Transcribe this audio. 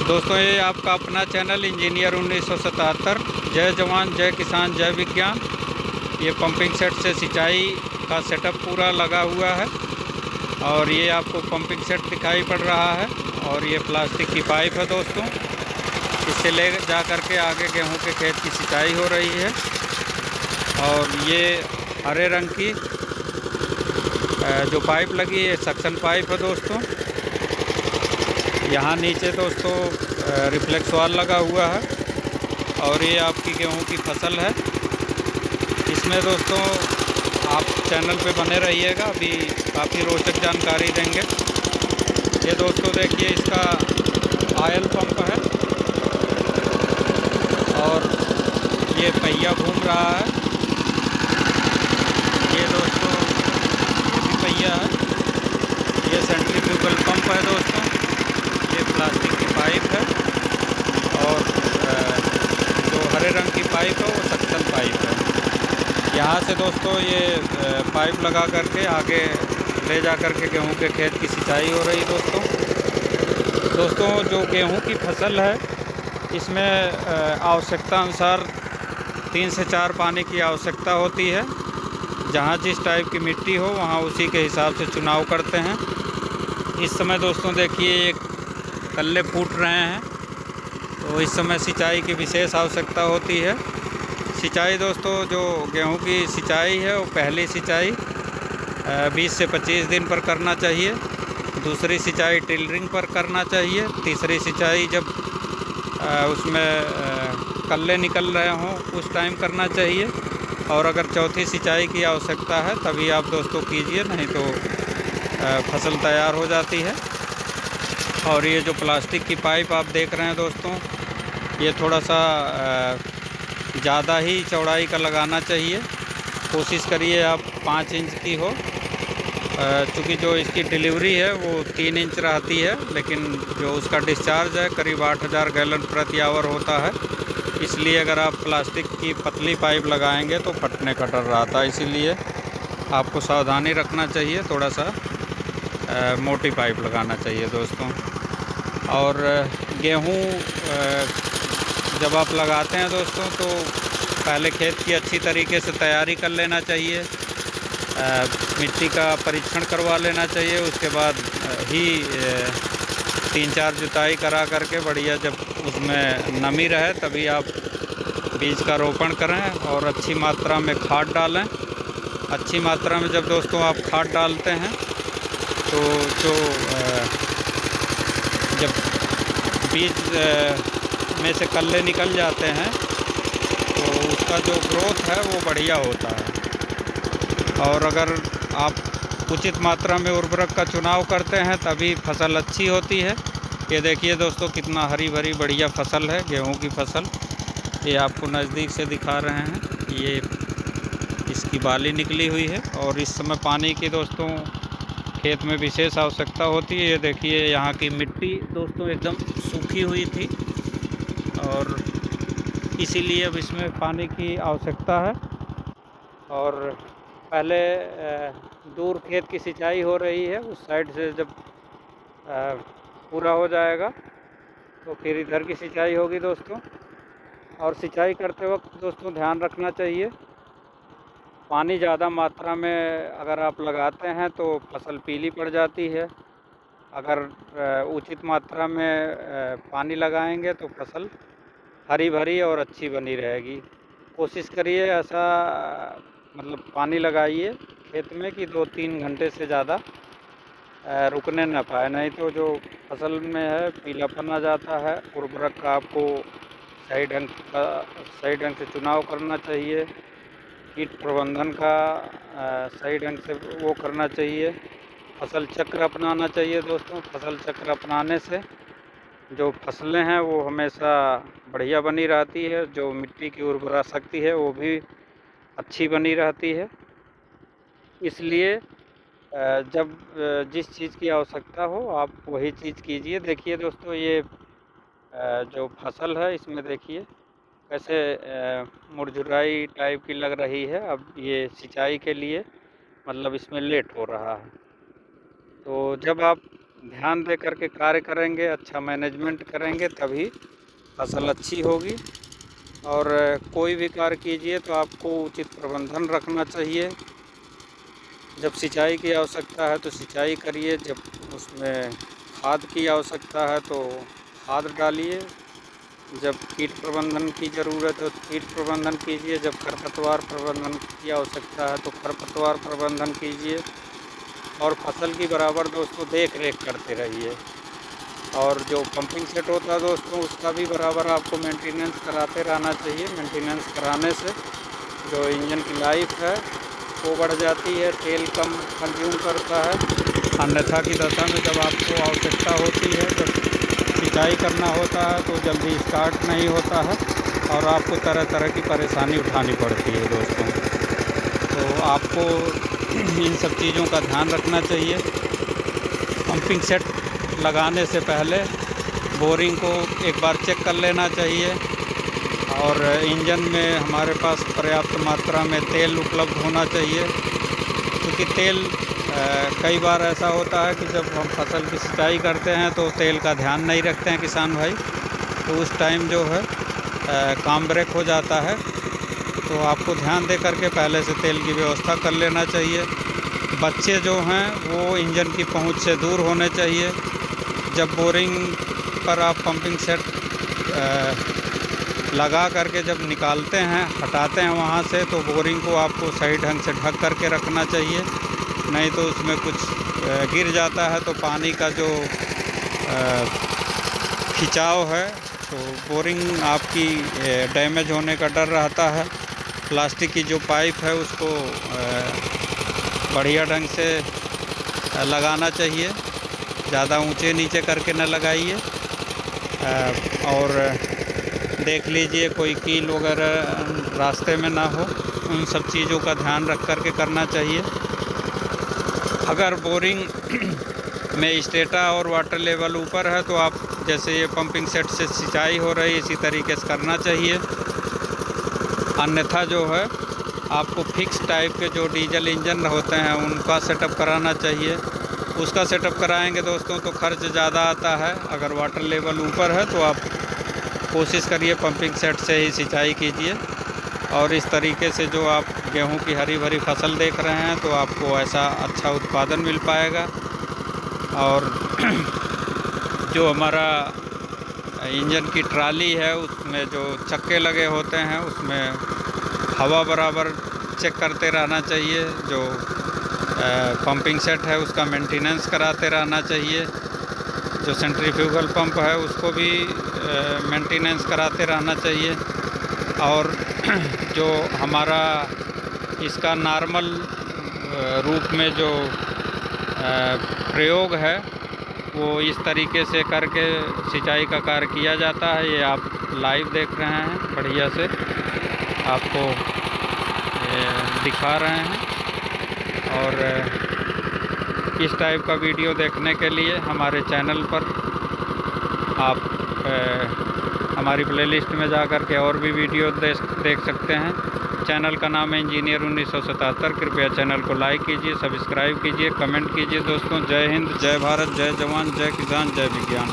दोस्तों ये आपका अपना चैनल इंजीनियर 1977। जय जवान जय किसान जय विज्ञान। ये पंपिंग सेट से सिंचाई का सेटअप पूरा लगा हुआ है और ये आपको पंपिंग सेट दिखाई पड़ रहा है और ये प्लास्टिक की पाइप है दोस्तों। इससे ले जा कर के आगे गेहूं के खेत की सिंचाई हो रही है। और ये हरे रंग की जो पाइप लगी है सक्शन पाइप है दोस्तों। यहाँ नीचे दोस्तों रिफ्लेक्स वाल लगा हुआ है और ये आपकी गेहूं की फसल है। इसमें दोस्तों आप चैनल पे बने रहिएगा, अभी काफ़ी रोचक जानकारी देंगे। ये दोस्तों देखिए इसका ऑयल पंप है और ये पहिया घूम रहा है। ये दोस्तों ये भी पहिया है। ये सेंट्रीफ्यूगल पंप है दोस्तों। ये प्लास्टिक की पाइप है और जो हरे रंग की पाइप है वो सक्शन पाइप है। यहाँ से दोस्तों ये पाइप लगा करके आगे ले जा कर के गेहूँ के खेत की सिंचाई हो रही दोस्तों। जो गेहूँ की फसल है इसमें आवश्यकता अनुसार 3 से 4 पानी की आवश्यकता होती है। जहाँ जिस टाइप की मिट्टी हो वहाँ उसी के हिसाब से चुनाव करते हैं। इस समय दोस्तों देखिए एक कल्ले फूट रहे हैं, तो इस समय सिंचाई की विशेष आवश्यकता होती है। सिंचाई दोस्तों जो गेहूं की सिंचाई है वो पहली सिंचाई 20 से 25 दिन पर करना चाहिए। दूसरी सिंचाई टिलरिंग पर करना चाहिए। तीसरी सिंचाई जब उसमें कल्ले निकल रहे हों उस टाइम करना चाहिए। और अगर चौथी सिंचाई की आवश्यकता है तभी आप दोस्तों कीजिए, नहीं तो फसल तैयार हो जाती है। और ये जो प्लास्टिक की पाइप आप देख रहे हैं दोस्तों, ये थोड़ा सा ज़्यादा ही चौड़ाई का लगाना चाहिए। कोशिश करिए आप 5 इंच की हो, चूँकि जो इसकी डिलीवरी है वो 3 इंच रहती है, लेकिन जो उसका डिस्चार्ज है करीब 8000 गैलन प्रति आवर होता है। इसलिए अगर आप प्लास्टिक की पतली पाइप लगाएंगे तो फटने का डर रहता है, इसीलिए आपको सावधानी रखना चाहिए। थोड़ा सा मोटी पाइप लगाना चाहिए दोस्तों। और गेहूँ जब आप लगाते हैं दोस्तों तो पहले खेत की अच्छी तरीके से तैयारी कर लेना चाहिए। मिट्टी का परीक्षण करवा लेना चाहिए। उसके बाद ही 3-4 जुताई करा करके बढ़िया, जब उसमें नमी रहे तभी आप बीज का रोपण करें और अच्छी मात्रा में खाद डालें। अच्छी मात्रा में जब दोस्तों आप खाद डालते हैं तो जो जब बीज में से कल्ले निकल जाते हैं तो उसका जो ग्रोथ है वो बढ़िया होता है। और अगर आप उचित मात्रा में उर्वरक का चुनाव करते हैं तभी फसल अच्छी होती है। ये देखिए दोस्तों कितना हरी भरी बढ़िया फसल है गेहूं की फसल। ये आपको नज़दीक से दिखा रहे हैं, ये इसकी बाली निकली हुई है और इस समय पानी की दोस्तों खेत में विशेष आवश्यकता होती है। ये देखिए यहाँ की मिट्टी दोस्तों एकदम सूखी हुई थी और इसीलिए अब इसमें पानी की आवश्यकता है। और पहले दूर खेत की सिंचाई हो रही है, उस साइड से जब पूरा हो जाएगा तो फिर इधर की सिंचाई होगी दोस्तों। और सिंचाई करते वक्त दोस्तों ध्यान रखना चाहिए, पानी ज़्यादा मात्रा में अगर आप लगाते हैं तो फसल पीली पड़ जाती है। अगर उचित मात्रा में पानी लगाएंगे तो फसल हरी भरी और अच्छी बनी रहेगी। कोशिश करिए ऐसा मतलब पानी लगाइए खेत में कि 2-3 घंटे से ज़्यादा रुकने न पाए, नहीं तो जो फसल में है पीलापन आ जाता है। उर्वरक का आपको सही ढंग से चुनाव करना चाहिए। कीट प्रबंधन का सही ढंग से वो करना चाहिए। फसल चक्र अपनाना चाहिए दोस्तों। फसल चक्र अपनाने से जो फसलें हैं वो हमेशा बढ़िया बनी रहती है। जो मिट्टी की उर्वरा शक्ति है वो भी अच्छी बनी रहती है। इसलिए जब जिस चीज़ की आवश्यकता हो आप वही चीज़ कीजिए। देखिए दोस्तों ये जो फसल है इसमें देखिए कैसे मुरझुराई टाइप की लग रही है। अब ये सिंचाई के लिए मतलब इसमें लेट हो रहा है। तो जब आप ध्यान दे करके कार्य करेंगे, अच्छा मैनेजमेंट करेंगे, तभी फसल अच्छी होगी। और कोई भी कार्य कीजिए तो आपको उचित प्रबंधन रखना चाहिए। जब सिंचाई की आवश्यकता है तो सिंचाई करिए, जब उसमें खाद की आवश्यकता है तो खाद डालिए, जब कीट प्रबंधन की ज़रूरत है तो कीट प्रबंधन कीजिए, जब खरपतवार प्रबंधन की आवश्यकता है तो खरपतवार प्रबंधन कीजिए। और फसल की बराबर दोस्तों देख रेख करते रहिए। और जो पंपिंग सेट होता है दोस्तों, उसका भी बराबर आपको मेंटेनेंस कराते रहना चाहिए। मेंटेनेंस कराने से जो इंजन की लाइफ है वो बढ़ जाती है, तेल कम कंज्यूम करता है। अन्यथा की दशा में जब आपको आवश्यकता होती है, जब सिंचाई करना होता है तो जल्दी स्टार्ट नहीं होता है और आपको तरह तरह की परेशानी उठानी पड़ती है दोस्तों। तो आपको इन सब चीज़ों का ध्यान रखना चाहिए। पंपिंग सेट लगाने से पहले बोरिंग को एक बार चेक कर लेना चाहिए और इंजन में हमारे पास पर्याप्त मात्रा में तेल उपलब्ध होना चाहिए, क्योंकि तेल कई बार ऐसा होता है कि जब हम फसल की सिंचाई करते हैं तो तेल का ध्यान नहीं रखते हैं किसान भाई, तो उस टाइम जो है काम ब्रेक हो जाता है। तो आपको ध्यान दे करके पहले से तेल की व्यवस्था कर लेना चाहिए। बच्चे जो हैं वो इंजन की पहुंच से दूर होने चाहिए। जब बोरिंग पर आप पंपिंग सेट लगा करके जब निकालते हैं, हटाते हैं वहाँ से, तो बोरिंग को आपको सही ढंग से ढक करके रखना चाहिए, नहीं तो उसमें कुछ गिर जाता है तो पानी का जो खिंचाव है तो बोरिंग आपकी डैमेज होने का डर रहता है। प्लास्टिक की जो पाइप है उसको बढ़िया ढंग से लगाना चाहिए, ज़्यादा ऊंचे नीचे करके न लगाइए। और देख लीजिए कोई कील वगैरह रास्ते में ना हो, उन सब चीज़ों का ध्यान रख कर के करना चाहिए। अगर बोरिंग में स्टेटा और वाटर लेवल ऊपर है तो आप जैसे ये पंपिंग सेट से सिंचाई हो रही है इसी तरीके से करना चाहिए। अन्यथा जो है आपको फिक्स टाइप के जो डीजल इंजन होते हैं उनका सेटअप कराना चाहिए। उसका सेटअप कराएंगे दोस्तों तो खर्च ज़्यादा आता है। अगर वाटर लेवल ऊपर है तो आप कोशिश करिए पंपिंग सेट से ही सिंचाई कीजिए, और इस तरीके से जो आप गेहूं की हरी भरी फसल देख रहे हैं तो आपको ऐसा अच्छा उत्पादन मिल पाएगा। और जो हमारा इंजन की ट्राली है उसमें जो चक्के लगे होते हैं उसमें हवा बराबर चेक करते रहना चाहिए। जो पंपिंग सेट है उसका मेंटेनेंस कराते रहना चाहिए। जो सेंट्रीफ्यूगल पंप है उसको भी मेंटेनेंस कराते रहना चाहिए। और जो हमारा इसका नॉर्मल रूप में जो प्रयोग है वो इस तरीके से करके सिंचाई का कार्य किया जाता है। ये आप लाइव देख रहे हैं, बढ़िया से आपको दिखा रहे हैं। और इस टाइप का वीडियो देखने के लिए हमारे चैनल पर आप हमारी प्लेलिस्ट में जा कर के और भी वीडियो देख सकते हैं। चैनल का नाम है इंजीनियर 1977। कृपया चैनल को लाइक कीजिए, सब्सक्राइब कीजिए, कमेंट कीजिए दोस्तों। जय हिंद, जय भारत, जय जवान, जय किसान, जय विज्ञान।